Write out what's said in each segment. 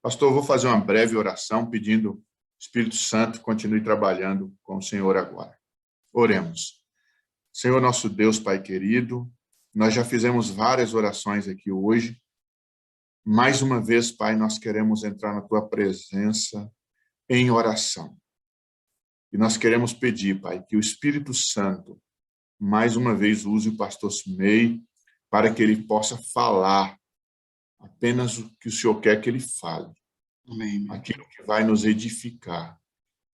Pastor, eu vou fazer uma breve oração pedindo o Espírito Santo continue trabalhando com o Senhor agora. Oremos. Senhor nosso Deus, Pai querido, nós já fizemos várias orações aqui hoje. Mais uma vez, Pai, nós queremos entrar na Tua presença em oração. E nós queremos pedir, Pai, que o Espírito Santo, mais uma vez, use o pastor Simei para que ele possa falar apenas o que o Senhor quer que ele fale. Amém. Aquilo que vai nos edificar.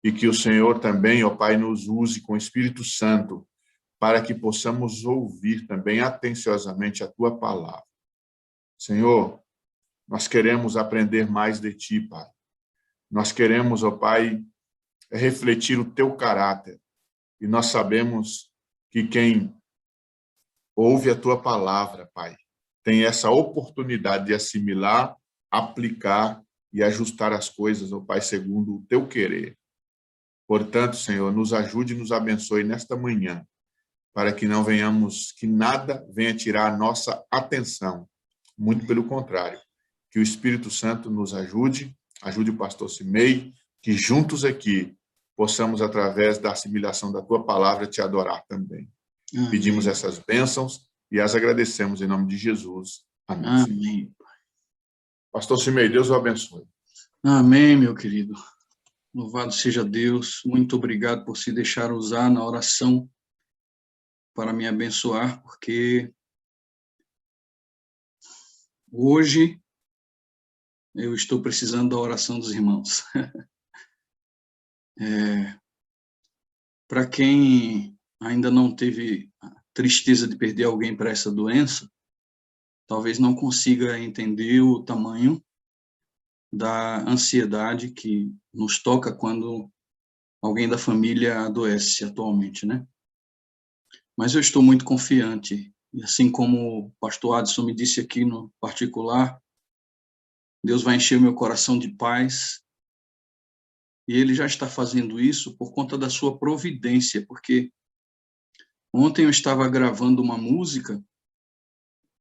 E que o Senhor também, ó Pai, nos use com o Espírito Santo para que possamos ouvir também atenciosamente a Tua palavra. Senhor, nós queremos aprender mais de Ti, Pai. Nós queremos, ó Pai, refletir o Teu caráter. E nós sabemos que quem ouve a Tua palavra, Pai, tem essa oportunidade de assimilar, aplicar e ajustar as coisas, ó Pai, segundo o Teu querer. Portanto, Senhor, nos ajude e nos abençoe nesta manhã, para que não venhamos, que nada venha tirar a nossa atenção. Muito pelo contrário, que o Espírito Santo nos ajude, ajude o pastor Simei, que juntos aqui possamos, através da assimilação da Tua palavra, Te adorar também. Amém. Pedimos essas bênçãos e as agradecemos em nome de Jesus. Amém. Amém. Pastor Simei, Deus o abençoe. Amém, meu querido. Louvado seja Deus. Muito obrigado por se deixar usar na oração para me abençoar, porque hoje eu estou precisando da oração dos irmãos. Para quem ainda não teve a tristeza de perder alguém para essa doença, talvez não consiga entender o tamanho da ansiedade que nos toca quando alguém da família adoece atualmente, né? Mas eu estou muito confiante, e assim como o pastor Adson me disse aqui no particular, Deus vai encher o meu coração de paz, e Ele já está fazendo isso por conta da sua providência, porque ontem eu estava gravando uma música,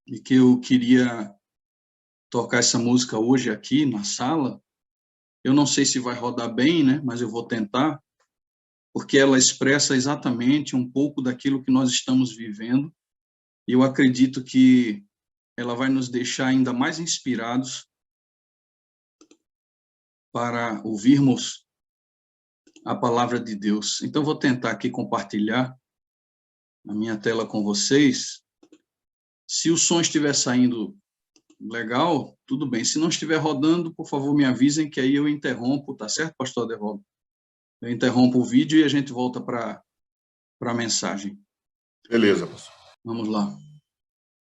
e que eu queria tocar essa música hoje aqui na sala. Eu não sei se vai rodar bem, né? Mas eu vou tentar, porque ela expressa exatamente um pouco daquilo que nós estamos vivendo, e eu acredito que ela vai nos deixar ainda mais inspirados para ouvirmos a palavra de Deus. Então, vou tentar aqui compartilhar a minha tela com vocês. Se o som estiver saindo legal, tudo bem. Se não estiver rodando, por favor, me avisem, que aí eu interrompo, tá certo, pastor Adevaldo? Eu interrompo o vídeo e a gente volta para a mensagem. Beleza, pastor. Vamos lá.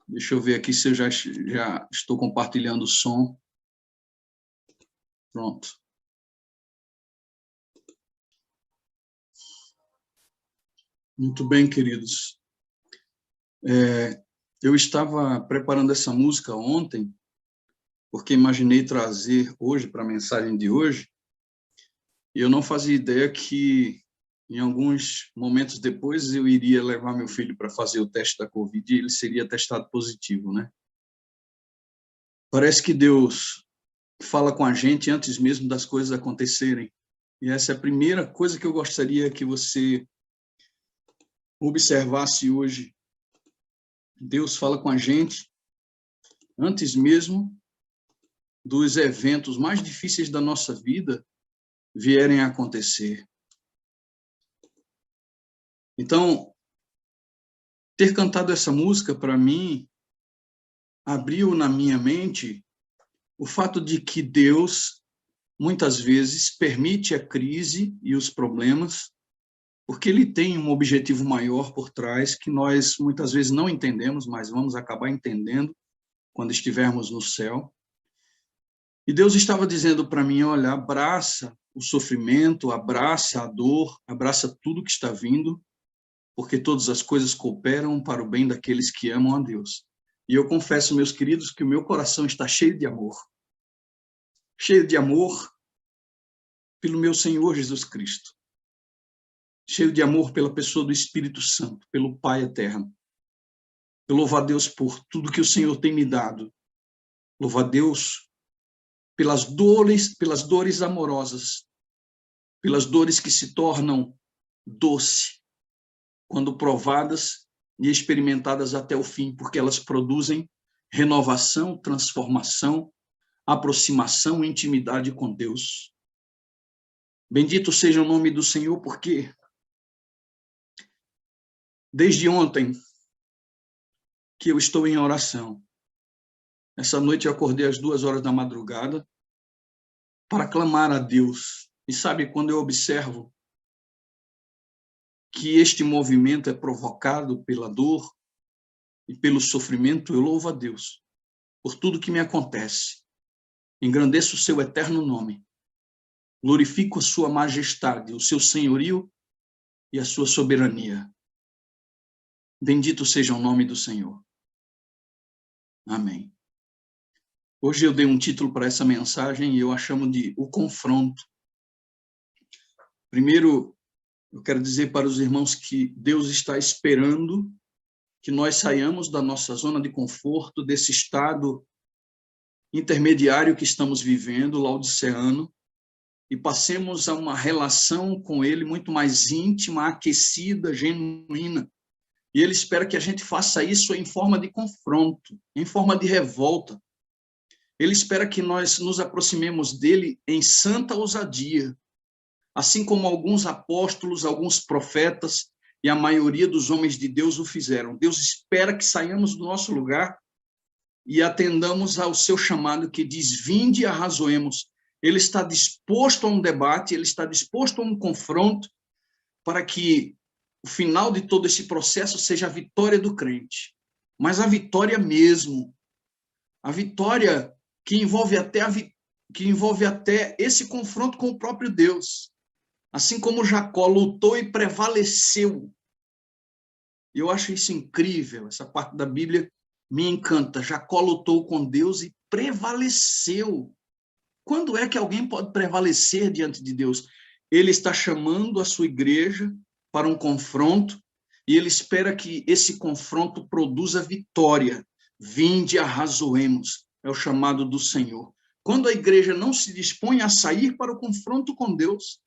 Deixa eu ver aqui se eu já estou compartilhando o som. Pronto. Muito bem, queridos. Eu estava preparando essa música ontem, porque imaginei trazer hoje, para a mensagem de hoje, e eu não fazia ideia que, em alguns momentos depois, eu iria levar meu filho para fazer o teste da Covid e ele seria testado positivo, né? Parece que Deus fala com a gente antes mesmo das coisas acontecerem. E essa é a primeira coisa que eu gostaria que você observasse hoje. Deus fala com a gente antes mesmo dos eventos mais difíceis da nossa vida vierem a acontecer. Então, ter cantado essa música, para mim, abriu na minha mente o fato de que Deus, muitas vezes, permite a crise e os problemas, porque Ele tem um objetivo maior por trás, que nós, muitas vezes, não entendemos, mas vamos acabar entendendo quando estivermos no céu. E Deus estava dizendo para mim, olha, abraça o sofrimento, abraça a dor, abraça tudo que está vindo, porque todas as coisas cooperam para o bem daqueles que amam a Deus. E eu confesso, meus queridos, que o meu coração está cheio de amor pelo meu Senhor Jesus Cristo, cheio de amor pela pessoa do Espírito Santo, pelo Pai eterno. Eu louvo a Deus por tudo que o Senhor tem me dado. Louvo a Deus pelas dores amorosas, pelas dores que se tornam doce, quando provadas e experimentadas até o fim, porque elas produzem renovação, transformação, aproximação, intimidade com Deus. Bendito seja o nome do Senhor, porque desde ontem que eu estou em oração. Essa noite eu acordei às 2h da madrugada para clamar a Deus. E sabe, quando eu observo que este movimento é provocado pela dor e pelo sofrimento, eu louvo a Deus por tudo que me acontece. Engrandeço o seu eterno nome. Glorifico a sua majestade, o seu senhorio e a sua soberania. Bendito seja o nome do Senhor. Amém. Hoje eu dei um título para essa mensagem e eu a chamo de O Confronto. Primeiro, eu quero dizer para os irmãos que Deus está esperando que nós saiamos da nossa zona de conforto, desse estado intermediário que estamos vivendo, laodiceano, e passemos a uma relação com Ele muito mais íntima, aquecida, genuína. E Ele espera que a gente faça isso em forma de confronto, em forma de revolta. Ele espera que nós nos aproximemos dele em santa ousadia, assim como alguns apóstolos, alguns profetas e a maioria dos homens de Deus o fizeram. Deus espera que saiamos do nosso lugar e atendamos ao seu chamado que diz: vinde e arrazoemos. Ele está disposto a um debate, ele está disposto a um confronto para que o final de todo esse processo seja a vitória do crente. Mas a vitória mesmo, a vitória que envolve até esse confronto com o próprio Deus. Assim como Jacó lutou e prevaleceu. Eu acho isso incrível, essa parte da Bíblia me encanta. Jacó lutou com Deus e prevaleceu. Quando é que alguém pode prevalecer diante de Deus? Ele está chamando a sua igreja para um confronto e ele espera que esse confronto produza vitória. Vinde, arrazoemos, é o chamado do Senhor. Quando a igreja não se dispõe a sair para o confronto com Deus,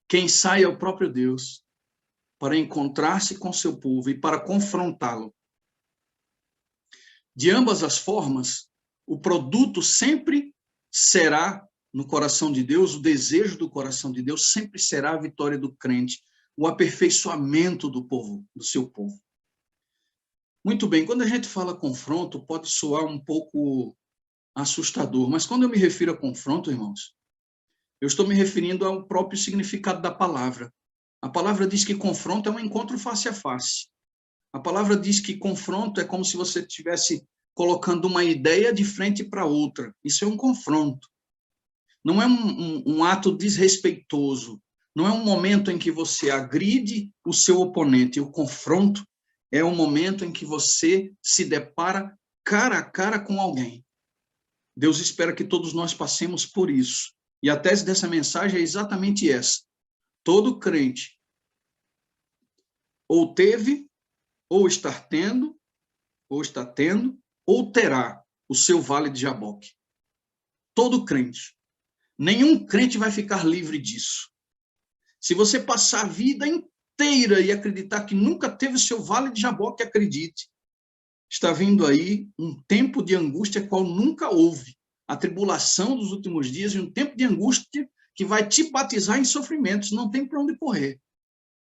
quem sai é o próprio Deus, para encontrar-se com seu povo e para confrontá-lo. De ambas as formas, o produto sempre será, no coração de Deus, o desejo do coração de Deus sempre será a vitória do crente, o aperfeiçoamento do povo, do seu povo. Muito bem, quando a gente fala confronto, pode soar um pouco assustador, mas quando eu me refiro a confronto, irmãos, eu estou me referindo ao próprio significado da palavra. A palavra diz que confronto é um encontro face a face. A palavra diz que confronto é como se você estivesse colocando uma ideia de frente para outra. Isso é um confronto. Não é um ato desrespeitoso. Não é um momento em que você agride o seu oponente. O confronto é um momento em que você se depara cara a cara com alguém. Deus espera que todos nós passemos por isso. E a tese dessa mensagem é exatamente essa. Todo crente ou teve, ou está tendo, ou terá o seu vale de Jaboque. Todo crente. Nenhum crente vai ficar livre disso. Se você passar a vida inteira e acreditar que nunca teve o seu vale de Jaboque, acredite. Está vindo aí um tempo de angústia qual nunca houve. A tribulação dos últimos dias e um tempo de angústia que vai te batizar em sofrimentos. Não tem para onde correr.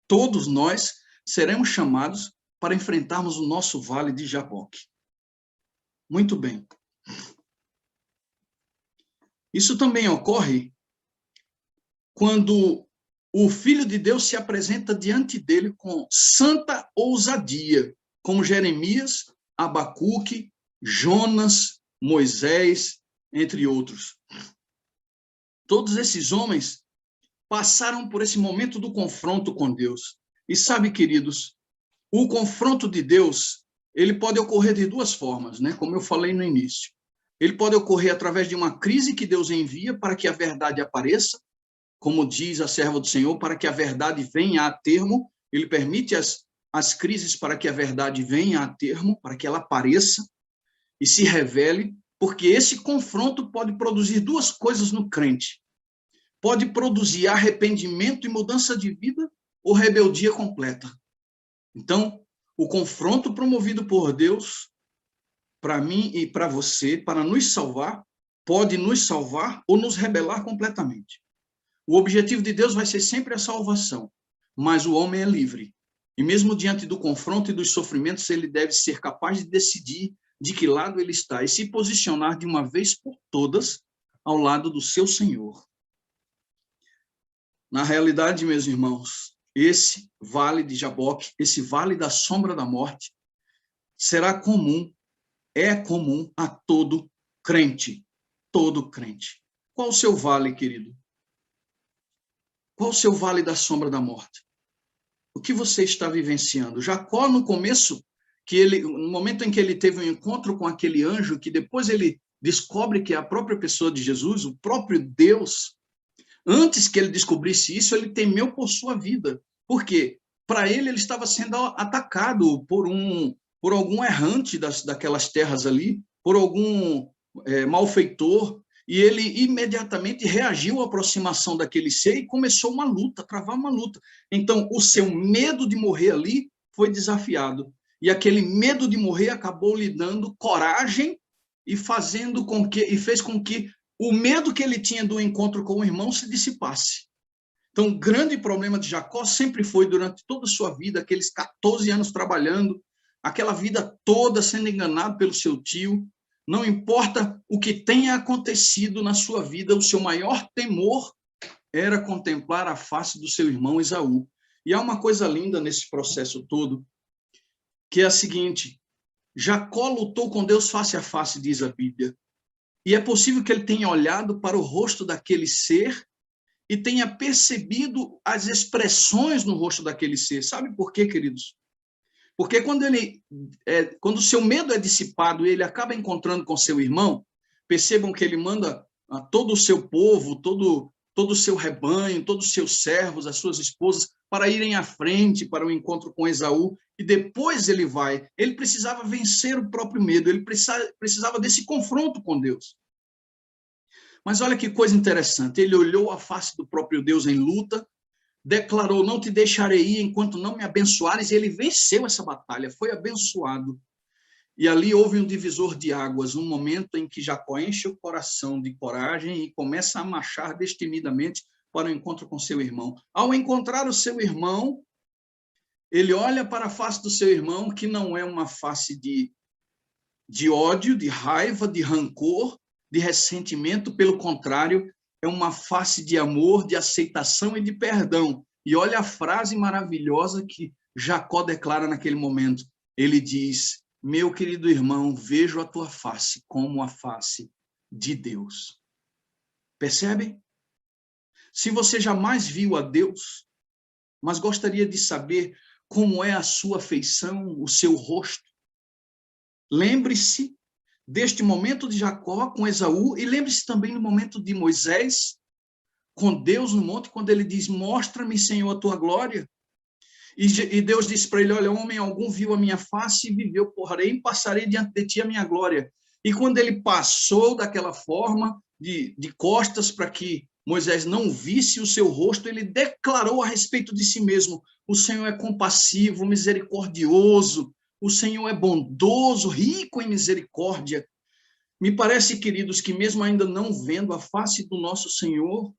Todos nós seremos chamados para enfrentarmos o nosso vale de Jaboque. Muito bem. Isso também ocorre quando o Filho de Deus se apresenta diante dele com santa ousadia, como Jeremias, Abacuque, Jonas, Moisés, entre outros. Todos esses homens passaram por esse momento do confronto com Deus. E sabe, queridos, o confronto de Deus, ele pode ocorrer de duas formas, né? Como eu falei no início. Ele pode ocorrer através de uma crise que Deus envia para que a verdade apareça, como diz a serva do Senhor, para que a verdade venha a termo. Ele permite as crises para que a verdade venha a termo, para que ela apareça e se revele. Porque esse confronto pode produzir duas coisas no crente. Pode produzir arrependimento e mudança de vida ou rebeldia completa. Então, o confronto promovido por Deus, para mim e para você, para nos salvar, pode nos salvar ou nos rebelar completamente. O objetivo de Deus vai ser sempre a salvação, mas o homem é livre. E mesmo diante do confronto e dos sofrimentos, ele deve ser capaz de decidir de que lado ele está e se posicionar de uma vez por todas ao lado do seu Senhor. Na realidade, meus irmãos, esse vale de Jaboque, esse vale da sombra da morte, será comum, é comum a todo crente. Todo crente. Qual o seu vale, querido? Qual o seu vale da sombra da morte? O que você está vivenciando? Jacó, no começo, no momento em que ele teve um encontro com aquele anjo, que depois ele descobre que é a própria pessoa de Jesus, o próprio Deus, antes que ele descobrisse isso, ele temeu por sua vida. Por quê? Para ele estava sendo atacado por algum errante daquelas terras ali, por algum malfeitor, e ele imediatamente reagiu à aproximação daquele ser e começou uma luta, travar uma luta. Então, o seu medo de morrer ali foi desafiado. E aquele medo de morrer acabou lhe dando coragem e fez com que o medo que ele tinha do encontro com o irmão se dissipasse. Então, o grande problema de Jacó sempre foi, durante toda a sua vida, aqueles 14 anos trabalhando, aquela vida toda sendo enganado pelo seu tio. Não importa o que tenha acontecido na sua vida, o seu maior temor era contemplar a face do seu irmão Esaú. E há uma coisa linda nesse processo todo, que é a seguinte: Jacó lutou com Deus face a face, diz a Bíblia. E é possível que ele tenha olhado para o rosto daquele ser e tenha percebido as expressões no rosto daquele ser. Sabe por quê, queridos? Porque quando o seu medo é dissipado e ele acaba encontrando com seu irmão, percebam que ele manda a todo o seu povo, todo o seu rebanho, todos os seus servos, as suas esposas, para irem à frente para o encontro com Esaú, e depois ele vai. Ele precisava vencer o próprio medo, ele precisava desse confronto com Deus. Mas olha que coisa interessante, ele olhou a face do próprio Deus em luta, declarou: não te deixarei ir enquanto não me abençoares, e ele venceu essa batalha, foi abençoado. E ali houve um divisor de águas, um momento em que Jacó enche o coração de coragem e começa a marchar destemidamente para o encontro com seu irmão. Ao encontrar o seu irmão, ele olha para a face do seu irmão, que não é uma face de ódio, de raiva, de rancor, de ressentimento, pelo contrário, é uma face de amor, de aceitação e de perdão. E olha a frase maravilhosa que Jacó declara naquele momento. Ele diz: meu querido irmão, vejo a tua face como a face de Deus. Percebem? Se você jamais viu a Deus, mas gostaria de saber como é a sua feição, o seu rosto, lembre-se deste momento de Jacó com Esaú, e lembre-se também do momento de Moisés com Deus no monte, quando ele diz: mostra-me, Senhor, a tua glória. E Deus disse para ele: olha, homem algum viu a minha face e viveu, porém passarei diante de ti a minha glória. E quando ele passou daquela forma, de costas, para que Moisés não visse o seu rosto, ele declarou a respeito de si mesmo: o Senhor é compassivo, misericordioso, o Senhor é bondoso, rico em misericórdia. Me parece, queridos, que mesmo ainda não vendo a face do nosso Senhor,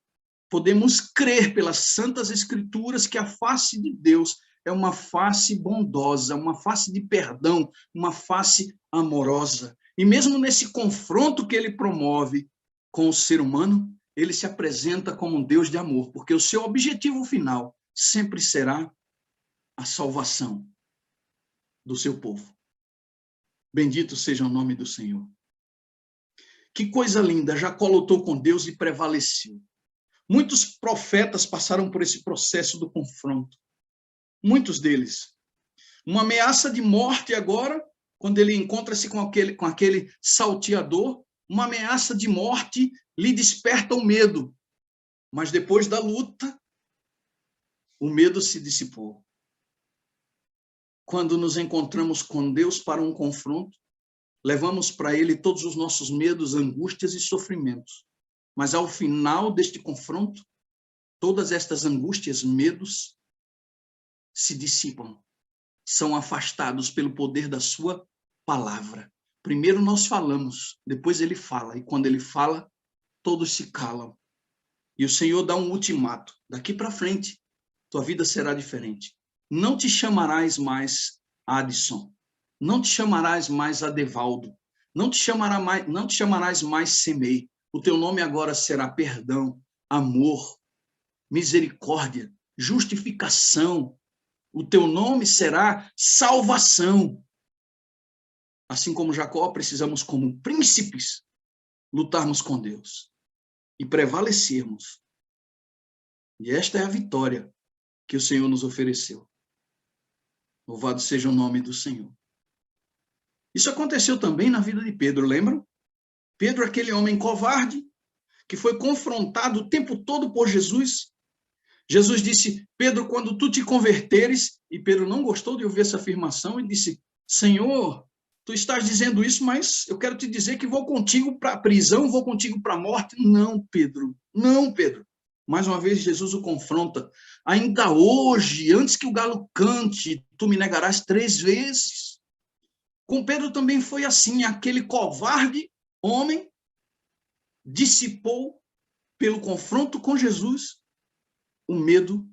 podemos crer pelas santas escrituras que a face de Deus é uma face bondosa, uma face de perdão, uma face amorosa. E mesmo nesse confronto que ele promove com o ser humano, ele se apresenta como um Deus de amor, porque o seu objetivo final sempre será a salvação do seu povo. Bendito seja o nome do Senhor. Que coisa linda, Jacó lutou com Deus e prevaleceu. Muitos profetas passaram por esse processo do confronto. Muitos deles. Uma ameaça de morte agora, quando ele encontra-se com aquele salteador, uma ameaça de morte lhe desperta o medo. Mas depois da luta, o medo se dissipou. Quando nos encontramos com Deus para um confronto, levamos para ele todos os nossos medos, angústias e sofrimentos. Mas ao final deste confronto, todas estas angústias, medos, se dissipam, são afastados pelo poder da sua palavra. Primeiro nós falamos, depois ele fala, e quando ele fala, todos se calam. E o Senhor dá um ultimato: daqui para frente, tua vida será diferente. Não te chamarás mais Adson, não te chamarás mais Adevaldo, não te chamarás mais Semei. O teu nome agora será perdão, amor, misericórdia, justificação. O teu nome será salvação. Assim como Jacó, precisamos, como príncipes, lutarmos com Deus e prevalecermos. E esta é a vitória que o Senhor nos ofereceu. Louvado seja o nome do Senhor. Isso aconteceu também na vida de Pedro, lembram? Pedro, aquele homem covarde, que foi confrontado o tempo todo por Jesus. Jesus disse: Pedro, quando tu te converteres, e Pedro não gostou de ouvir essa afirmação e disse: Senhor, tu estás dizendo isso, mas eu quero te dizer que vou contigo para a prisão, vou contigo para a morte. Não, Pedro, não, Pedro. Mais uma vez, Jesus o confronta. Ainda hoje, antes que o galo cante, tu me negarás 3 vezes. Com Pedro também foi assim, aquele covarde homem dissipou, pelo confronto com Jesus, o medo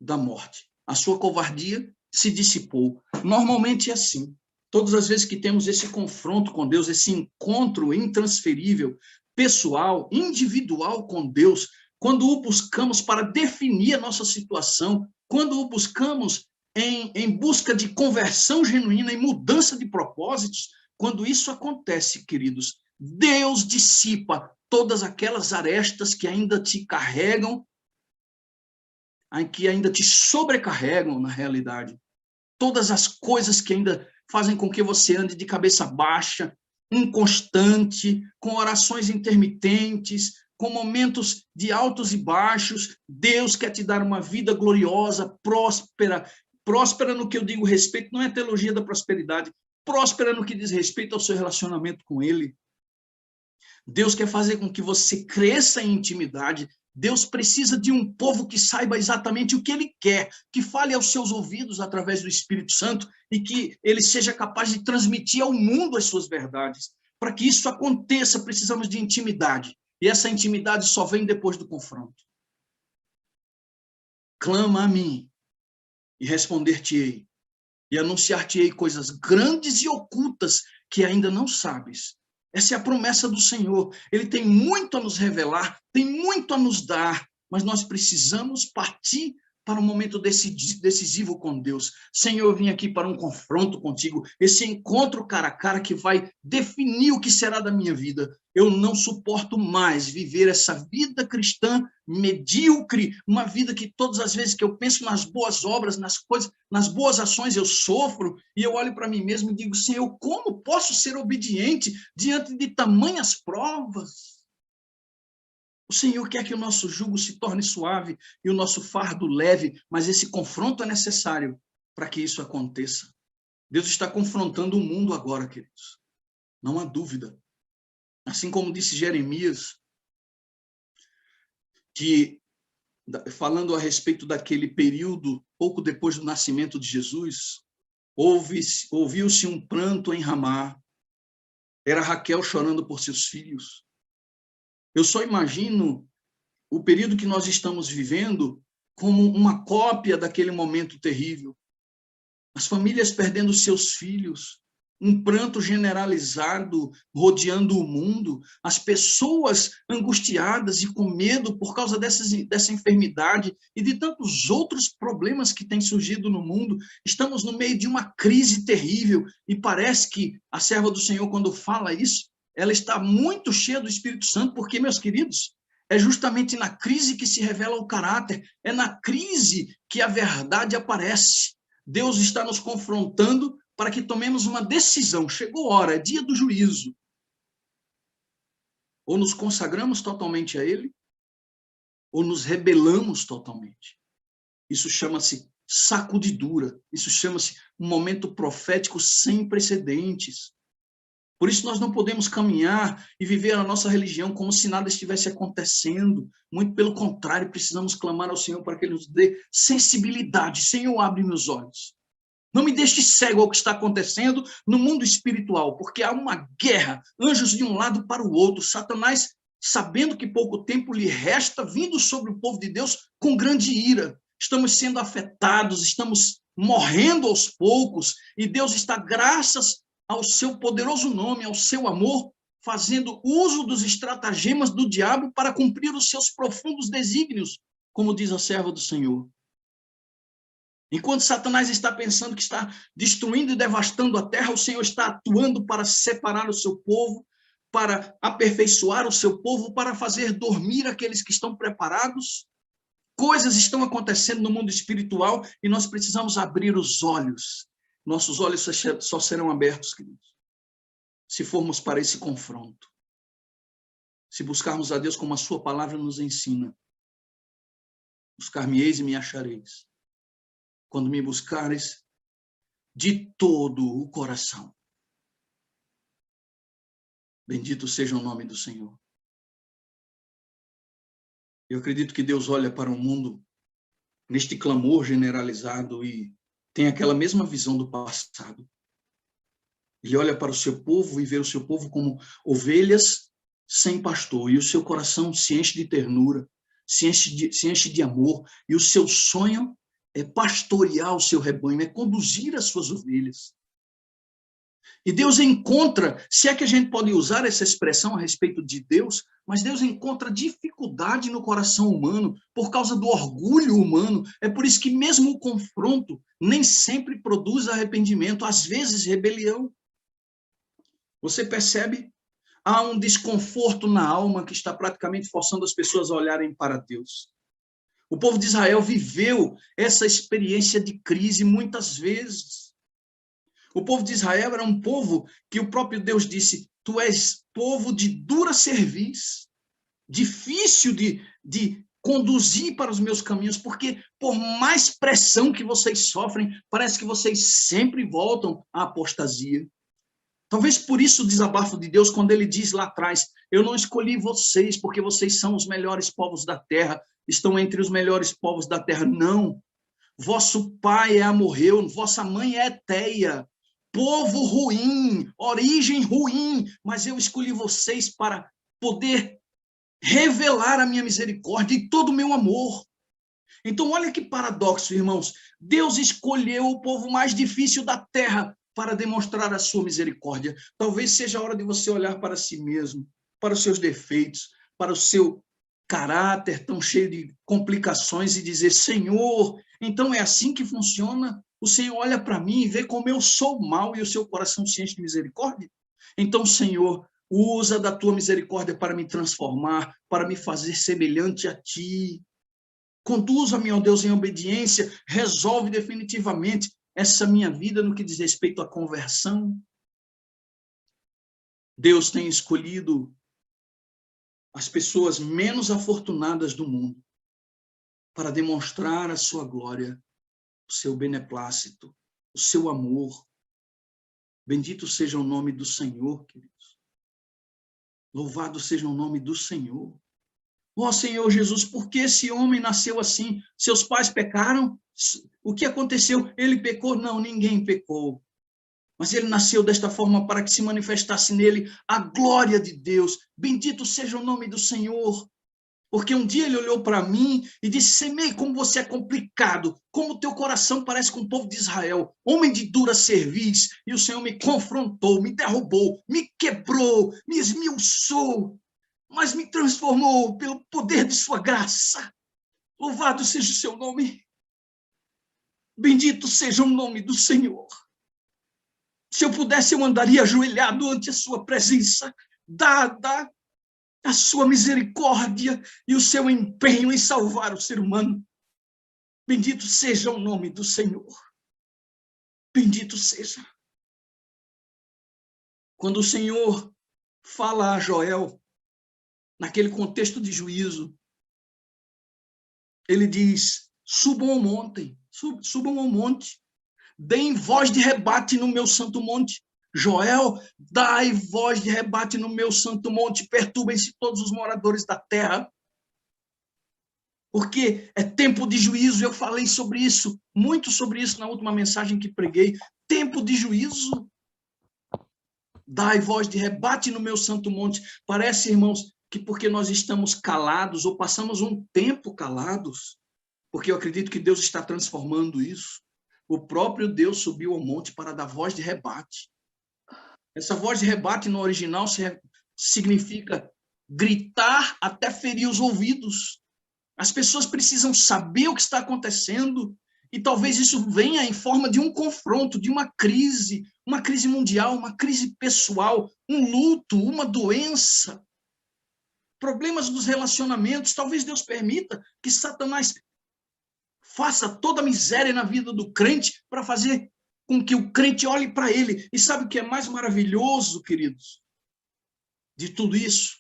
da morte. A sua covardia se dissipou. Normalmente é assim. Todas as vezes que temos esse confronto com Deus, esse encontro intransferível, pessoal, individual com Deus, quando o buscamos para definir a nossa situação, quando o buscamos em busca de conversão genuína, em mudança de propósitos, quando isso acontece, queridos, Deus dissipa todas aquelas arestas que ainda te carregam, que ainda te sobrecarregam na realidade. Todas as coisas que ainda fazem com que você ande de cabeça baixa, inconstante, com orações intermitentes, com momentos de altos e baixos. Deus quer te dar uma vida gloriosa, próspera. Próspera no que eu digo respeito, não é teologia da prosperidade. Próspera no que diz respeito ao seu relacionamento com Ele. Deus quer fazer com que você cresça em intimidade. Deus precisa de um povo que saiba exatamente o que Ele quer, que fale aos seus ouvidos através do Espírito Santo e que Ele seja capaz de transmitir ao mundo as suas verdades. Para que isso aconteça, precisamos de intimidade. E essa intimidade só vem depois do confronto. Clama a mim e responder-te-ei, e anunciar-te-ei coisas grandes e ocultas que ainda não sabes. Essa é a promessa do Senhor. Ele tem muito a nos revelar, tem muito a nos dar, mas nós precisamos partir para um momento decisivo com Deus. Senhor, eu vim aqui para um confronto contigo, esse encontro cara a cara que vai definir o que será da minha vida. Eu não suporto mais viver essa vida cristã medíocre, uma vida que todas as vezes que eu penso nas boas obras, nas coisas, nas boas ações, eu sofro, e eu olho para mim mesmo e digo: Senhor, como posso ser obediente diante de tamanhas provas? O Senhor quer que o nosso jugo se torne suave e o nosso fardo leve, mas esse confronto é necessário para que isso aconteça. Deus está confrontando o mundo agora, queridos. Não há dúvida. Assim como disse Jeremias, que, falando a respeito daquele período, pouco depois do nascimento de Jesus, ouviu-se um pranto em Ramá. Era Raquel chorando por seus filhos. Eu só imagino o período que nós estamos vivendo como uma cópia daquele momento terrível. As famílias perdendo seus filhos, um pranto generalizado rodeando o mundo, as pessoas angustiadas e com medo por causa dessa enfermidade e de tantos outros problemas que têm surgido no mundo. Estamos no meio de uma crise terrível e parece que a serva do Senhor, quando fala isso, ela está muito cheia do Espírito Santo, porque, meus queridos, é justamente na crise que se revela o caráter, é na crise que a verdade aparece. Deus está nos confrontando para que tomemos uma decisão. Chegou a hora, é dia do juízo. Ou nos consagramos totalmente a Ele, ou nos rebelamos totalmente. Isso chama-se sacudidura, isso chama-se um momento profético sem precedentes. Por isso nós não podemos caminhar e viver a nossa religião como se nada estivesse acontecendo. Muito pelo contrário, precisamos clamar ao Senhor para que Ele nos dê sensibilidade. Senhor, abre meus olhos. Não me deixe cego ao que está acontecendo no mundo espiritual, porque há uma guerra, anjos de um lado para o outro, Satanás, sabendo que pouco tempo lhe resta, vindo sobre o povo de Deus com grande ira. Estamos sendo afetados, estamos morrendo aos poucos, e Deus está, graças ao seu poderoso nome, ao seu amor, fazendo uso dos estratagemas do diabo para cumprir os seus profundos desígnios, como diz a serva do Senhor. Enquanto Satanás está pensando que está destruindo e devastando a terra, o Senhor está atuando para separar o seu povo, para aperfeiçoar o seu povo, para fazer dormir aqueles que estão preparados. Coisas estão acontecendo no mundo espiritual e nós precisamos abrir os olhos. Nossos olhos só serão abertos, queridos, se formos para esse confronto. Se buscarmos a Deus como a sua palavra nos ensina. Buscar-me-eis e me achareis, quando me buscares de todo o coração. Bendito seja o nome do Senhor. Eu acredito que Deus olha para o mundo neste clamor generalizado e tem aquela mesma visão do passado. Ele olha para o seu povo e vê o seu povo como ovelhas sem pastor, e o seu coração se enche de ternura, se enche de amor, e o seu sonho é pastorear o seu rebanho, é conduzir as suas ovelhas. E Deus encontra, se é que a gente pode usar essa expressão a respeito de Deus, mas Deus encontra dificuldade no coração humano por causa do orgulho humano. É por isso que mesmo o confronto nem sempre produz arrependimento, às vezes rebelião. Você percebe? Há um desconforto na alma que está praticamente forçando as pessoas a olharem para Deus. O povo de Israel viveu essa experiência de crise muitas vezes. O povo de Israel era um povo que o próprio Deus disse: tu és povo de dura cerviz, difícil de conduzir para os meus caminhos, porque por mais pressão que vocês sofrem, parece que vocês sempre voltam à apostasia. Talvez por isso o desabafo de Deus, quando ele diz lá atrás: eu não escolhi vocês porque vocês são os melhores povos da terra, estão entre os melhores povos da terra. Não. Vosso pai é amorreu, vossa mãe é eteia. Povo ruim, origem ruim, mas eu escolhi vocês para poder revelar a minha misericórdia e todo o meu amor. Então, olha que paradoxo, irmãos. Deus escolheu o povo mais difícil da terra para demonstrar a sua misericórdia. Talvez seja a hora de você olhar para si mesmo, para os seus defeitos, para o seu caráter tão cheio de complicações e dizer: Senhor, então é assim que funciona? O Senhor olha para mim e vê como eu sou mau e o seu coração se enche de misericórdia? Então, Senhor, usa da tua misericórdia para me transformar, para me fazer semelhante a ti. Conduza-me, ó Deus, em obediência, resolve definitivamente essa minha vida no que diz respeito à conversão. Deus tem escolhido as pessoas menos afortunadas do mundo para demonstrar a sua glória, o seu beneplácito, o seu amor. Bendito seja o nome do Senhor, queridos. Louvado seja o nome do Senhor. Ó Senhor Jesus, por que esse homem nasceu assim? Seus pais pecaram? O que aconteceu? Ele pecou? Não, ninguém pecou. Mas ele nasceu desta forma para que se manifestasse nele a glória de Deus. Bendito seja o nome do Senhor. Porque um dia ele olhou para mim e disse: Semei, como você é complicado, como o teu coração parece com o povo de Israel, homem de dura cerviz. E o Senhor me confrontou, me derrubou, me quebrou, me esmiuçou, mas me transformou pelo poder de sua graça. Louvado seja o seu nome. Bendito seja o nome do Senhor. Se eu pudesse, eu andaria ajoelhado ante a sua presença, dada a sua misericórdia e o seu empenho em salvar o ser humano. Bendito seja o nome do Senhor. Bendito seja. Quando o Senhor fala a Joel, naquele contexto de juízo, ele diz: subam ao monte, subam ao monte, deem voz de rebate no meu santo monte, Joel, dai voz de rebate no meu santo monte, perturbem-se todos os moradores da terra, porque é tempo de juízo. Eu falei sobre isso, muito sobre isso na última mensagem que preguei. Tempo de juízo. Dai voz de rebate no meu santo monte. Parece, irmãos, que porque nós estamos calados ou passamos um tempo calados, porque eu acredito que Deus está transformando isso. O próprio Deus subiu ao monte para dar voz de rebate. Essa voz de rebate no original significa gritar até ferir os ouvidos. As pessoas precisam saber o que está acontecendo, e talvez isso venha em forma de um confronto, de uma crise mundial, uma crise pessoal, um luto, uma doença, problemas dos relacionamentos. Talvez Deus permita que Satanás faça toda a miséria na vida do crente para fazer com que o crente olhe para ele. E sabe o que é mais maravilhoso, queridos, de tudo isso?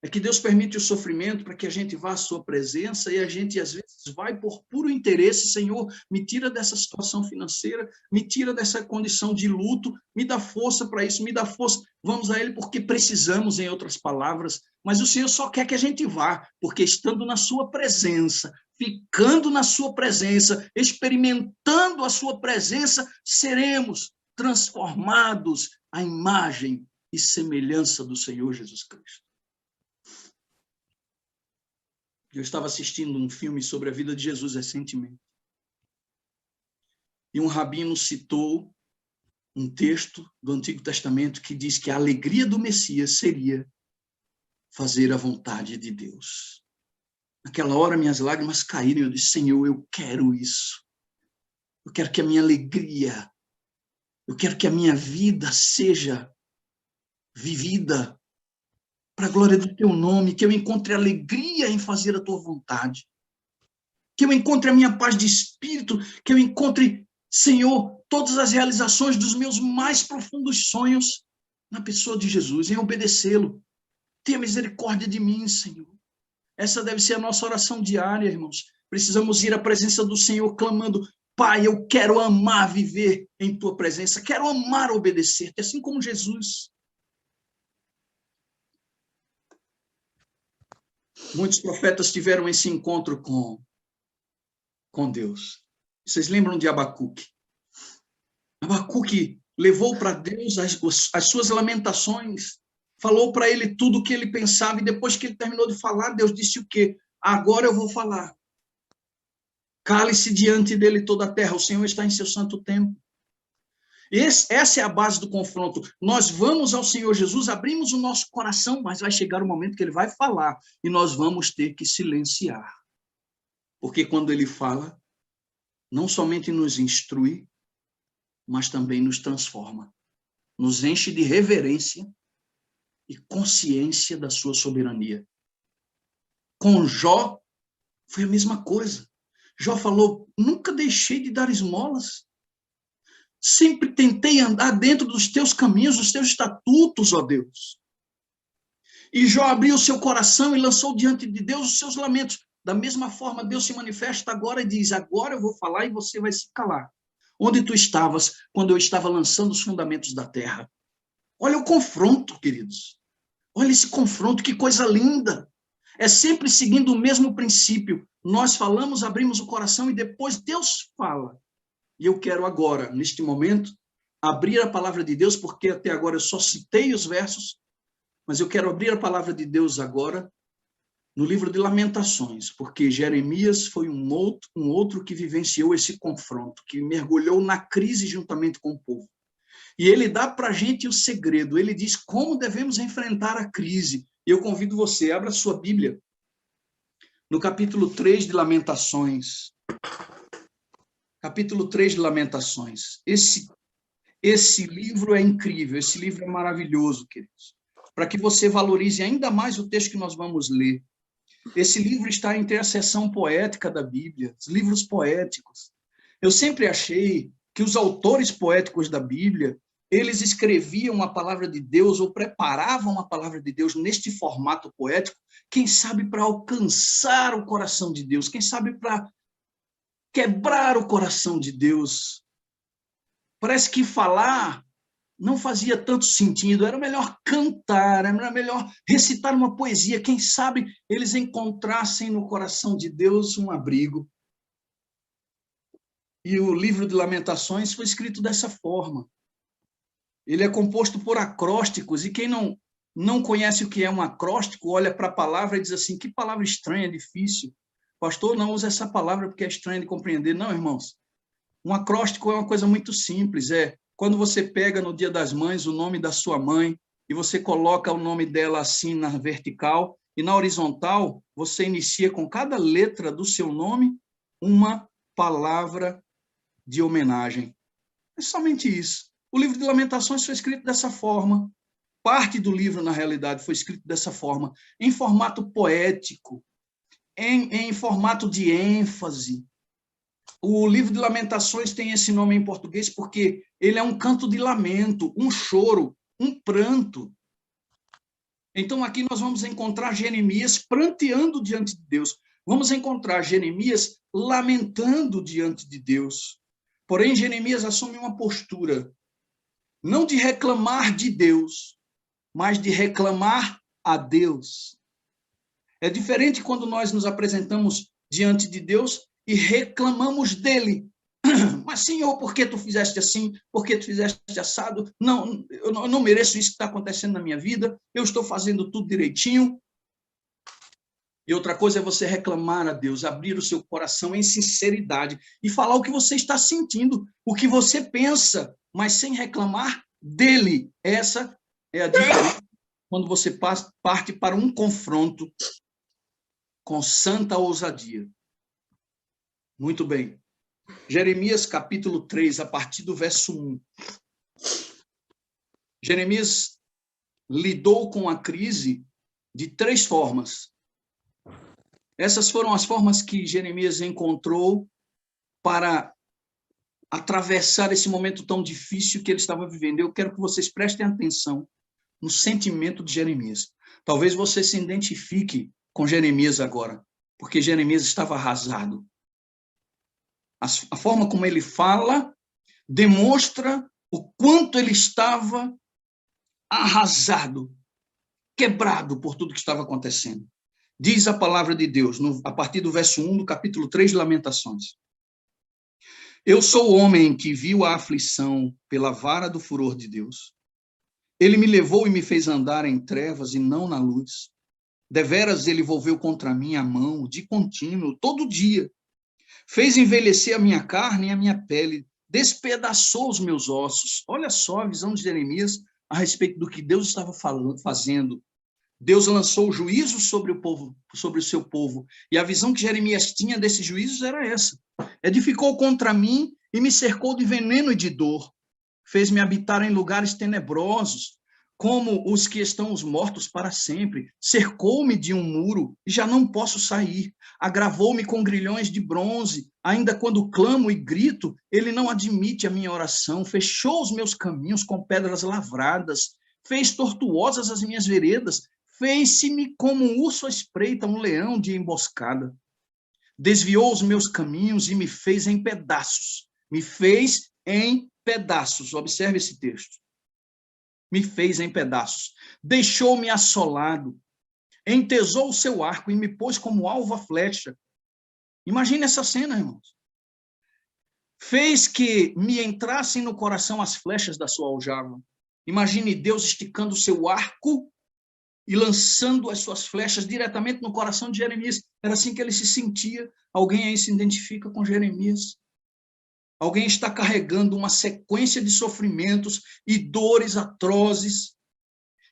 É que Deus permite o sofrimento para que a gente vá à sua presença, e a gente, às vezes, vai por puro interesse. Senhor, me tira dessa situação financeira, me tira dessa condição de luto, me dá força para isso, me dá força. Vamos a Ele porque precisamos, em outras palavras, mas o Senhor só quer que a gente vá, porque estando na sua presença, ficando na sua presença, experimentando a sua presença, seremos transformados à imagem e semelhança do Senhor Jesus Cristo. Eu estava assistindo um filme sobre a vida de Jesus recentemente. E um rabino citou um texto do Antigo Testamento que diz que a alegria do Messias seria fazer a vontade de Deus. Naquela hora, minhas lágrimas caíram e eu disse: Senhor, eu quero isso. Eu quero que a minha alegria, eu quero que a minha vida seja vivida para a glória do teu nome, que eu encontre alegria em fazer a tua vontade, que eu encontre a minha paz de espírito, que eu encontre, Senhor, todas as realizações dos meus mais profundos sonhos na pessoa de Jesus, em obedecê-lo. Tenha misericórdia de mim, Senhor. Essa deve ser a nossa oração diária, irmãos. Precisamos ir à presença do Senhor clamando: Pai, eu quero amar viver em tua presença, quero amar obedecer-te, assim como Jesus. Muitos profetas tiveram esse encontro com Deus. Vocês lembram de Abacuque? Abacuque levou para Deus as suas lamentações, falou para ele tudo o que ele pensava, e depois que ele terminou de falar, Deus disse o quê? Agora eu vou falar. Cale-se diante dele toda a terra, o Senhor está em seu santo templo. Essa é a base do confronto. Nós vamos ao Senhor Jesus, abrimos o nosso coração, mas vai chegar o momento que ele vai falar e nós vamos ter que silenciar. Porque quando ele fala, não somente nos instrui, mas também nos transforma. Nos enche de reverência e consciência da sua soberania. Com Jó, foi a mesma coisa. Jó falou: nunca deixei de dar esmolas. Sempre tentei andar dentro dos teus caminhos, dos teus estatutos, ó Deus. E Jó abriu o seu coração e lançou diante de Deus os seus lamentos. Da mesma forma, Deus se manifesta agora e diz: agora eu vou falar e você vai se calar. Onde tu estavas quando eu estava lançando os fundamentos da terra? Olha o confronto, queridos. Olha esse confronto, que coisa linda. É sempre seguindo o mesmo princípio. Nós falamos, abrimos o coração e depois Deus fala. E eu quero agora, neste momento, abrir a palavra de Deus, porque até agora eu só citei os versos, mas eu quero abrir a palavra de Deus agora no livro de Lamentações, porque Jeremias foi um outro que vivenciou esse confronto, que mergulhou na crise juntamente com o povo. E ele dá para a gente o segredo, ele diz como devemos enfrentar a crise. E eu convido você, abra sua Bíblia, no capítulo 3 de Lamentações. Capítulo 3 de Lamentações. Esse livro é incrível, esse livro é maravilhoso, queridos. Para que você valorize ainda mais o texto que nós vamos ler. Esse livro está entre a seção poética da Bíblia, os livros poéticos. Eu sempre achei que os autores poéticos da Bíblia, eles escreviam a palavra de Deus ou preparavam a palavra de Deus neste formato poético, quem sabe para alcançar o coração de Deus, quem sabe para quebrar o coração de Deus. Parece que falar não fazia tanto sentido, era melhor cantar, era melhor recitar uma poesia, quem sabe eles encontrassem no coração de Deus um abrigo. E o livro de Lamentações foi escrito dessa forma. Ele é composto por acrósticos, e quem não conhece o que é um acróstico, olha para a palavra e diz assim, que palavra estranha, difícil. Pastor, não usa essa palavra porque é estranha de compreender. Não, irmãos. Um acróstico é uma coisa muito simples, quando você pega no Dia das Mães o nome da sua mãe e você coloca o nome dela assim na vertical e na horizontal você inicia com cada letra do seu nome uma palavra de homenagem. É somente isso. O livro de Lamentações foi escrito dessa forma. Parte do livro, na realidade, foi escrito dessa forma, em formato poético, em formato de ênfase. O livro de Lamentações tem esse nome em português porque ele é um canto de lamento, um choro, um pranto. Então, aqui nós vamos encontrar Jeremias pranteando diante de Deus. Vamos encontrar Jeremias lamentando diante de Deus. Porém, Jeremias assume uma postura, não de reclamar de Deus, mas de reclamar a Deus. É diferente quando nós nos apresentamos diante de Deus e reclamamos dele. Mas, Senhor, por que tu fizeste assim? Por que tu fizeste assado? Não, eu não mereço isso que está acontecendo na minha vida. Eu estou fazendo tudo direitinho. E outra coisa é você reclamar a Deus, abrir o seu coração em sinceridade e falar o que você está sentindo, o que você pensa, mas sem reclamar dele. Essa é a diferença quando você parte para um confronto com santa ousadia. Muito bem. Jeremias, capítulo 3, a partir do verso 1. Jeremias lidou com a crise de 3 formas. Essas foram as formas que Jeremias encontrou para atravessar esse momento tão difícil que ele estava vivendo. Eu quero que vocês prestem atenção no sentimento de Jeremias. Talvez você se identifique com Jeremias agora, porque Jeremias estava arrasado. A forma como ele fala demonstra o quanto ele estava arrasado, quebrado por tudo que estava acontecendo. Diz a palavra de Deus, a partir do verso 1 do capítulo 3 de Lamentações. Eu sou o homem que viu a aflição pela vara do furor de Deus. Ele me levou e me fez andar em trevas e não na luz. Deveras ele volveu contra mim a mão, de contínuo, todo dia. Fez envelhecer a minha carne e a minha pele, despedaçou os meus ossos. Olha só a visão de Jeremias a respeito do que Deus estava fazendo. Deus lançou o juízo sobre o povo, sobre o seu povo, e a visão que Jeremias tinha desses juízos era essa. Edificou contra mim e me cercou de veneno e de dor. Fez-me habitar em lugares tenebrosos, como os que estão os mortos para sempre. Cercou-me de um muro e já não posso sair. Agravou-me com grilhões de bronze. Ainda quando clamo e grito, ele não admite a minha oração. Fechou os meus caminhos com pedras lavradas. Fez tortuosas as minhas veredas. Fez-se-me como um urso à espreita, um leão de emboscada. Desviou os meus caminhos e me fez em pedaços. Me fez em pedaços. Observe esse texto. Me fez em pedaços. Deixou-me assolado. Entesou o seu arco e me pôs como alvo a flecha. Imagine essa cena, irmãos. Fez que me entrassem no coração as flechas da sua aljava. Imagine Deus esticando o seu arco e lançando as suas flechas diretamente no coração de Jeremias. Era assim que ele se sentia. Alguém aí se identifica com Jeremias? Alguém está carregando uma sequência de sofrimentos e dores atrozes,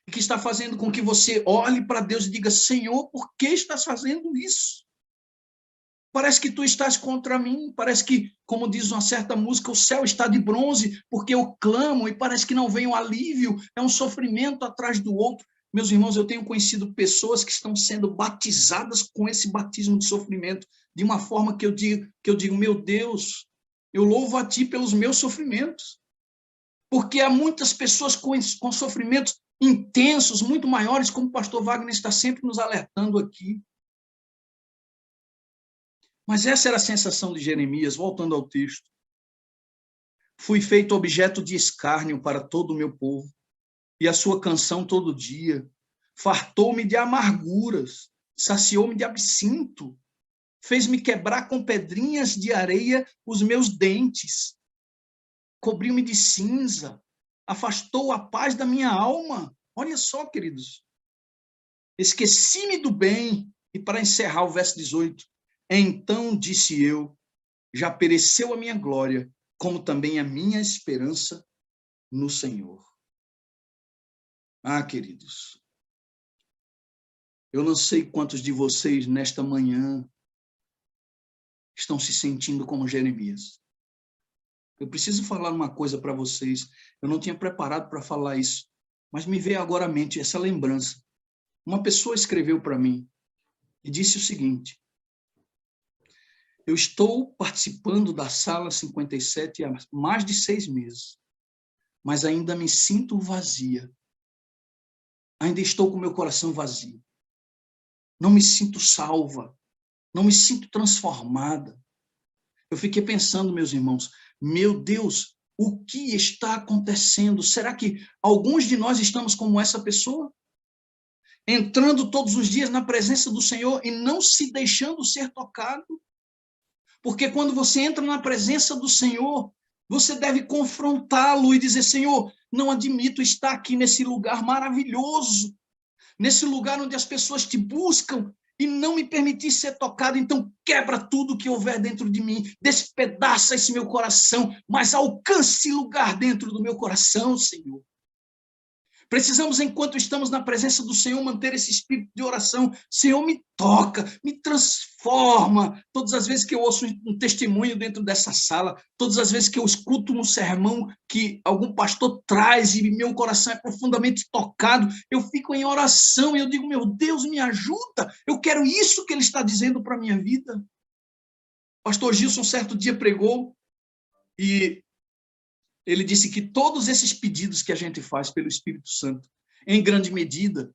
que está fazendo com que você olhe para Deus e diga: Senhor, por que estás fazendo isso? Parece que tu estás contra mim, parece que, como diz uma certa música, o céu está de bronze, porque eu clamo e parece que não vem um alívio, é um sofrimento atrás do outro. Meus irmãos, eu tenho conhecido pessoas que estão sendo batizadas com esse batismo de sofrimento, de uma forma que eu digo, meu Deus, eu louvo a ti pelos meus sofrimentos, porque há muitas pessoas com sofrimentos intensos, muito maiores, como o pastor Wagner está sempre nos alertando aqui. Mas essa era a sensação de Jeremias, voltando ao texto. Fui feito objeto de escárnio para todo o meu povo, e a sua canção todo dia fartou-me de amarguras, saciou-me de absinto, fez-me quebrar com pedrinhas de areia os meus dentes, cobriu-me de cinza, afastou a paz da minha alma. Olha só, queridos. Esqueci-me do bem. E para encerrar o verso 18, então disse eu, já pereceu a minha glória, como também a minha esperança no Senhor. Ah, queridos, eu não sei quantos de vocês nesta manhã estão se sentindo como Jeremias. Eu preciso falar uma coisa para vocês. Eu não tinha preparado para falar isso, mas me veio agora à mente essa lembrança. Uma pessoa escreveu para mim e disse o seguinte: eu estou participando da Sala 57 há mais de 6 meses, mas ainda me sinto vazia. Ainda estou com meu coração vazio. Não me sinto salva. Não me sinto transformada. Eu fiquei pensando, meus irmãos, meu Deus, o que está acontecendo? Será que alguns de nós estamos como essa pessoa? Entrando todos os dias na presença do Senhor e não se deixando ser tocado? Porque quando você entra na presença do Senhor, você deve confrontá-lo e dizer: Senhor, não admito estar aqui nesse lugar maravilhoso, nesse lugar onde as pessoas te buscam e não me permitir ser tocado. Então quebra tudo que houver dentro de mim, despedaça esse meu coração, mas alcance lugar dentro do meu coração, Senhor. Precisamos, enquanto estamos na presença do Senhor, manter esse espírito de oração. Senhor, me toca, me transforma. Todas as vezes que eu ouço um testemunho dentro dessa sala, todas as vezes que eu escuto um sermão que algum pastor traz e meu coração é profundamente tocado, eu fico em oração e eu digo: meu Deus, me ajuda. Eu quero isso que ele está dizendo para a minha vida. Pastor Gilson, certo dia, pregou e ele disse que todos esses pedidos que a gente faz pelo Espírito Santo, em grande medida,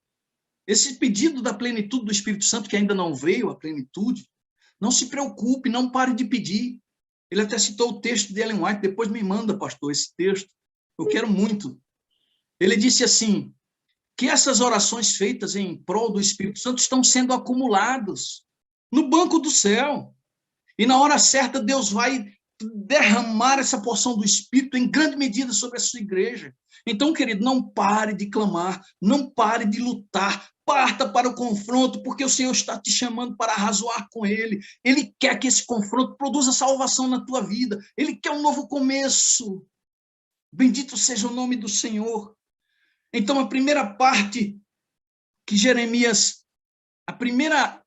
esse pedido da plenitude do Espírito Santo, que ainda não veio, a plenitude, não se preocupe, não pare de pedir. Ele até citou o texto de Ellen White, depois me manda, pastor, esse texto. Eu quero muito. Ele disse assim, que essas orações feitas em prol do Espírito Santo estão sendo acumuladas no banco do céu. E na hora certa, Deus vai derramar essa porção do Espírito em grande medida sobre a sua igreja. Então, querido, não pare de clamar, não pare de lutar, parta para o confronto, porque o Senhor está te chamando para arrazoar com Ele. Ele quer que esse confronto produza salvação na tua vida. Ele quer um novo começo. Bendito seja o nome do Senhor. Então, a primeira parte que Jeremias, a primeira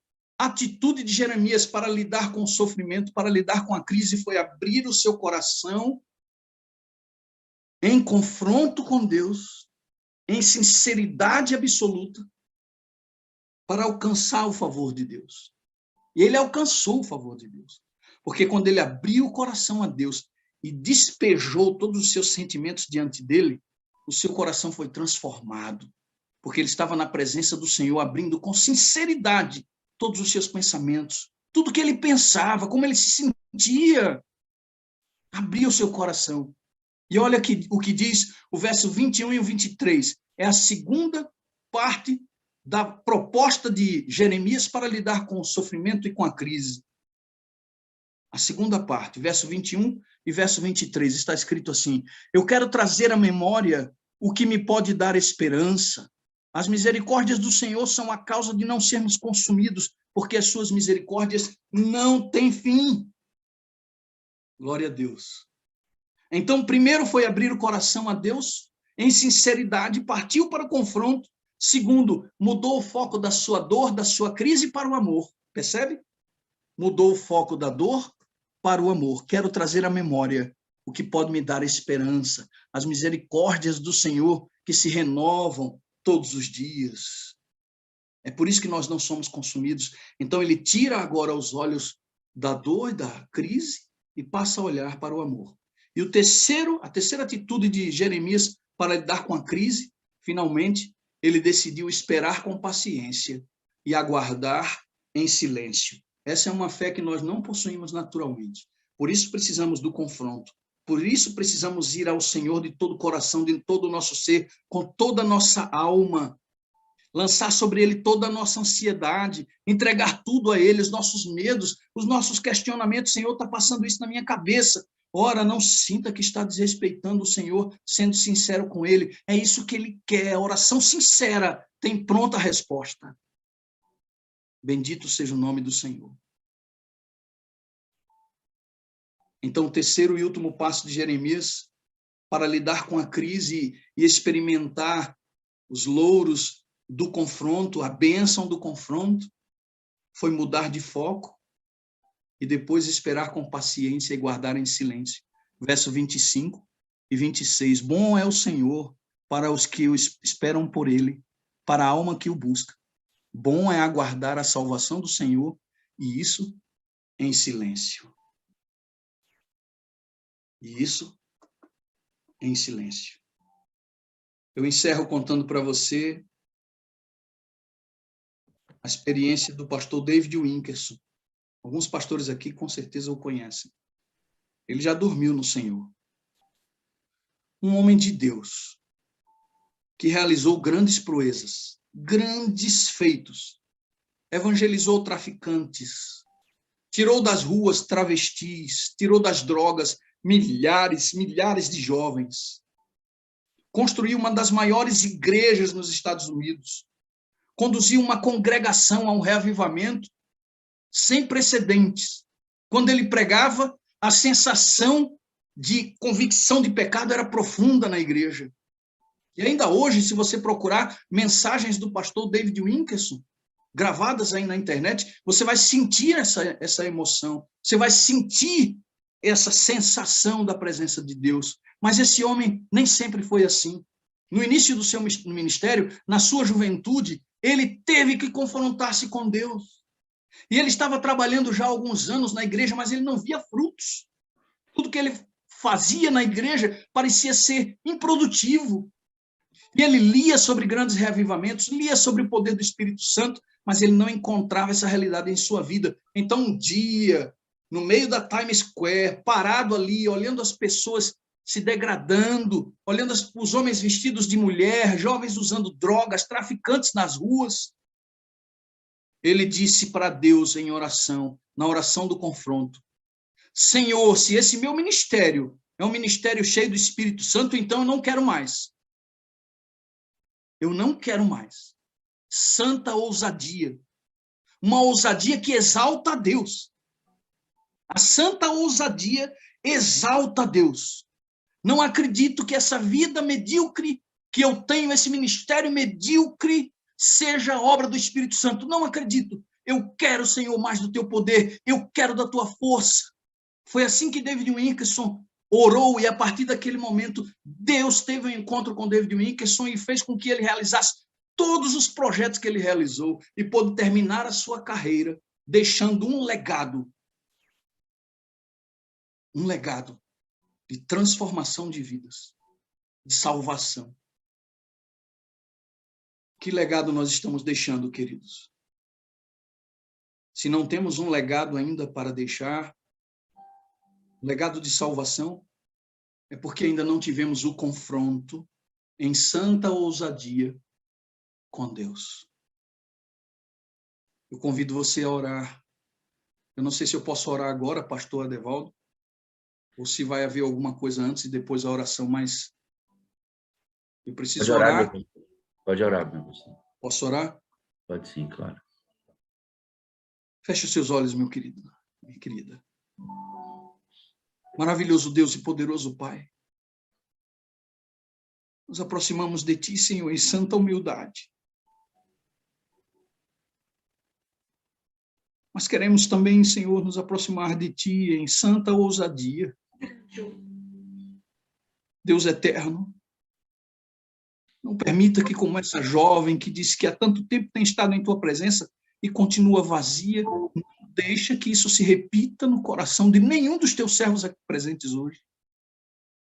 atitude de Jeremias para lidar com o sofrimento, para lidar com a crise, foi abrir o seu coração em confronto com Deus, em sinceridade absoluta, para alcançar o favor de Deus. E ele alcançou o favor de Deus, porque quando ele abriu o coração a Deus e despejou todos os seus sentimentos diante dele, o seu coração foi transformado, porque ele estava na presença do Senhor, abrindo com sinceridade todos os seus pensamentos, tudo que ele pensava, como ele se sentia, abria o seu coração. E olha o que diz o verso 21 e o 23, é a segunda parte da proposta de Jeremias para lidar com o sofrimento e com a crise. A segunda parte, verso 21 e verso 23, está escrito assim: eu quero trazer à memória o que me pode dar esperança. As misericórdias do Senhor são a causa de não sermos consumidos, porque as suas misericórdias não têm fim. Glória a Deus. Então, primeiro foi abrir o coração a Deus, em sinceridade, partiu para o confronto. Segundo, mudou o foco da sua dor, da sua crise para o amor. Percebe? Mudou o foco da dor para o amor. Quero trazer à memória o que pode me dar esperança, as misericórdias do Senhor que se renovam todos os dias. É por isso que nós não somos consumidos. Então ele tira agora os olhos da dor e da crise e passa a olhar para o amor. E a terceira atitude de Jeremias para lidar com a crise, finalmente, ele decidiu esperar com paciência e aguardar em silêncio. Essa é uma fé que nós não possuímos naturalmente. Por isso precisamos do confronto. Por isso precisamos ir ao Senhor de todo o coração, de todo o nosso ser, com toda a nossa alma, lançar sobre Ele toda a nossa ansiedade, entregar tudo a Ele, os nossos medos, os nossos questionamentos. Senhor, está passando isso na minha cabeça. Ora, não sinta que está desrespeitando o Senhor, sendo sincero com Ele. É isso que Ele quer. A oração sincera tem pronta resposta. Bendito seja o nome do Senhor. Então, o terceiro e último passo de Jeremias, para lidar com a crise e experimentar os louros do confronto, a bênção do confronto, foi mudar de foco e depois esperar com paciência e guardar em silêncio. Verso 25 e 26. Bom é o Senhor para os que o esperam por Ele, para a alma que o busca. Bom é aguardar a salvação do Senhor, e isso em silêncio. E isso em silêncio. Eu encerro contando para você a experiência do pastor David Wilkerson. Alguns pastores aqui com certeza o conhecem. Ele já dormiu no Senhor. Um homem de Deus que realizou grandes proezas, grandes feitos. Evangelizou traficantes, tirou das ruas travestis, tirou das drogas milhares de jovens. Construiu uma das maiores igrejas nos Estados Unidos. Conduziu uma congregação a um reavivamento sem precedentes. Quando ele pregava, a sensação de convicção de pecado era profunda na igreja. E ainda hoje, se você procurar mensagens do pastor David Wilkerson, gravadas aí na internet, você vai sentir essa emoção, você vai sentir essa sensação da presença de Deus. Mas esse homem nem sempre foi assim. No início do seu ministério, na sua juventude, ele teve que confrontar-se com Deus. E ele estava trabalhando já há alguns anos na igreja, mas ele não via frutos. Tudo que ele fazia na igreja parecia ser improdutivo. E ele lia sobre grandes reavivamentos, lia sobre o poder do Espírito Santo, mas ele não encontrava essa realidade em sua vida. Então, um dia, no meio da Times Square, parado ali, olhando as pessoas se degradando, olhando os homens vestidos de mulher, jovens usando drogas, traficantes nas ruas, ele disse para Deus em oração, na oração do confronto: Senhor, se esse meu ministério é um ministério cheio do Espírito Santo, então eu não quero mais. Eu não quero mais. Santa ousadia. Uma ousadia que exalta a Deus. A santa ousadia exalta a Deus. Não acredito que essa vida medíocre que eu tenho, esse ministério medíocre, seja obra do Espírito Santo. Não acredito. Eu quero, Senhor, mais do teu poder. Eu quero da tua força. Foi assim que David Wilkerson orou, e a partir daquele momento, Deus teve um encontro com David Wilkerson e fez com que ele realizasse todos os projetos que ele realizou e pôde terminar a sua carreira deixando um legado de transformação de vidas, de salvação. Que legado nós estamos deixando, queridos? Se não temos um legado ainda para deixar, legado de salvação, é porque ainda não tivemos o confronto em santa ousadia com Deus. Eu convido você a orar. Eu não sei se eu posso orar agora, pastor Adevaldo, ou se vai haver alguma coisa antes e depois a oração, mas eu preciso orar. Pode orar, meu pastor. Posso orar? Pode sim, claro. Feche os seus olhos, meu querido, minha querida. Maravilhoso Deus e poderoso Pai, nos aproximamos de Ti, Senhor, em santa humildade. Mas queremos também, Senhor, nos aproximar de Ti em santa ousadia. Deus eterno, não permita que, como essa jovem que disse que há tanto tempo tem estado em Tua presença e continua vazia, não deixa que isso se repita no coração de nenhum dos Teus servos aqui presentes hoje.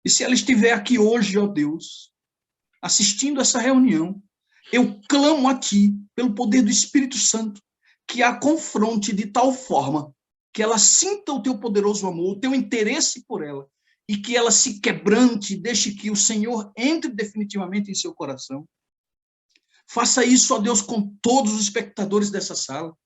E se ela estiver aqui hoje, ó Deus, assistindo essa reunião, eu clamo a Ti, pelo poder do Espírito Santo, que a confronte de tal forma que ela sinta o Teu poderoso amor, o Teu interesse por ela, e que ela se quebrante, deixe que o Senhor entre definitivamente em seu coração. Faça isso, ó Deus, com todos os espectadores dessa sala.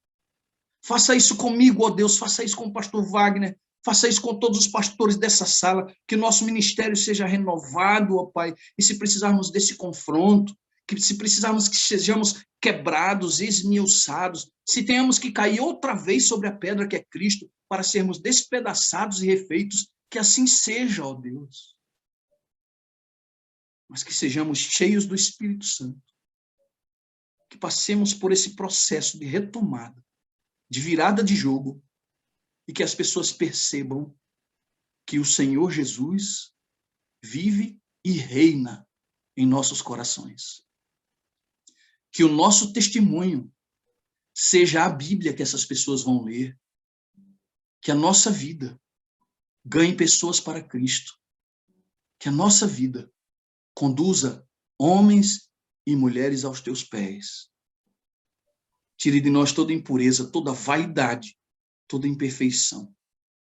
Faça isso comigo, ó Deus, faça isso com o pastor Wagner, faça isso com todos os pastores dessa sala, que o nosso ministério seja renovado, ó Pai, e se precisarmos desse confronto, que se precisarmos que sejamos quebrados, esmiuçados, se tenhamos que cair outra vez sobre a pedra que é Cristo, para sermos despedaçados e refeitos, que assim seja, ó Deus. Mas que sejamos cheios do Espírito Santo, que passemos por esse processo de retomada, de virada de jogo, e que as pessoas percebam que o Senhor Jesus vive e reina em nossos corações. Que o nosso testemunho seja a Bíblia que essas pessoas vão ler. Que a nossa vida ganhe pessoas para Cristo. Que a nossa vida conduza homens e mulheres aos teus pés. Tire de nós toda impureza, toda vaidade, toda imperfeição.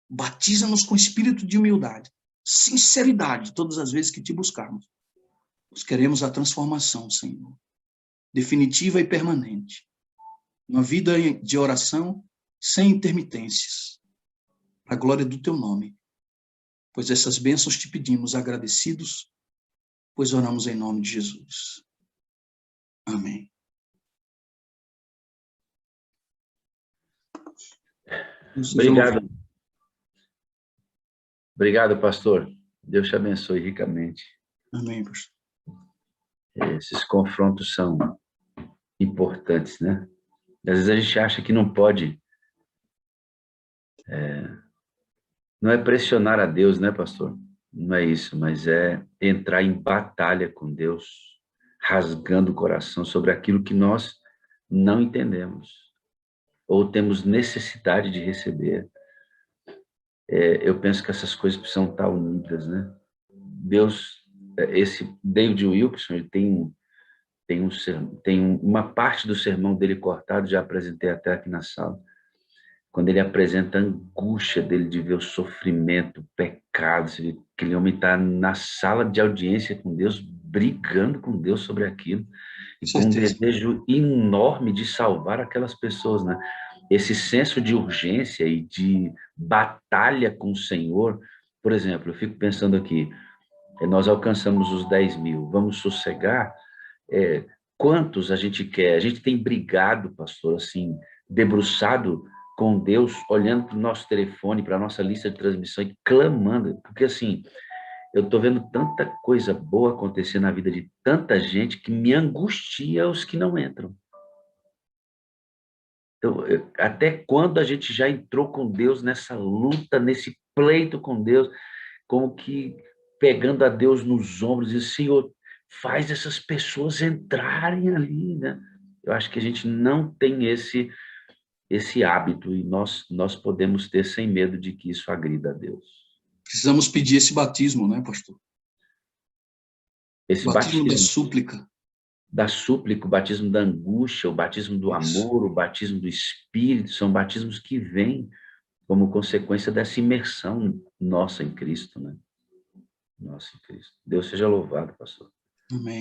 Batiza-nos com espírito de humildade, sinceridade, todas as vezes que te buscarmos. Nós queremos a transformação, Senhor, definitiva e permanente. Uma vida de oração sem intermitências, para a glória do teu nome. Pois essas bênçãos te pedimos agradecidos, pois oramos em nome de Jesus. Amém. Obrigado. Obrigado, pastor. Deus te abençoe ricamente. Amém, pastor. Esses confrontos são importantes, né? Às vezes a gente acha que não pode. Não é pressionar a Deus, né, pastor? Não é isso, mas é entrar em batalha com Deus, rasgando o coração sobre aquilo que nós não entendemos, ou temos necessidade de receber. Eu penso que essas coisas precisam estar unidas, né? Deus, esse David Wilkerson, ele tem uma parte do sermão dele cortado, já apresentei até aqui na sala, quando ele apresenta a angústia dele de ver o sofrimento, o pecado, aquele homem está na sala de audiência com Deus, brigando com Deus sobre aquilo, e com um desejo enorme de salvar aquelas pessoas, né? Esse senso de urgência e de batalha com o Senhor. Por exemplo, eu fico pensando aqui, nós alcançamos os 10 mil, vamos sossegar? Quantos a gente quer? A gente tem brigado, pastor, assim, debruçado com Deus, olhando para o nosso telefone, para a nossa lista de transmissão e clamando, porque assim, eu estou vendo tanta coisa boa acontecer na vida de tanta gente que me angustia os que não entram. Então, até quando a gente já entrou com Deus nessa luta, nesse pleito com Deus, como que pegando a Deus nos ombros e Senhor, faz essas pessoas entrarem ali, né? Eu acho que a gente não tem esse hábito e nós podemos ter sem medo de que isso agrida a Deus. Precisamos pedir esse batismo, né, pastor? Esse batismo da súplica. Da súplica, o batismo da angústia, o batismo do amor, o batismo do Espírito, são batismos que vêm como consequência dessa imersão nossa em Cristo, né? Nossa em Cristo. Deus seja louvado, pastor. Amém.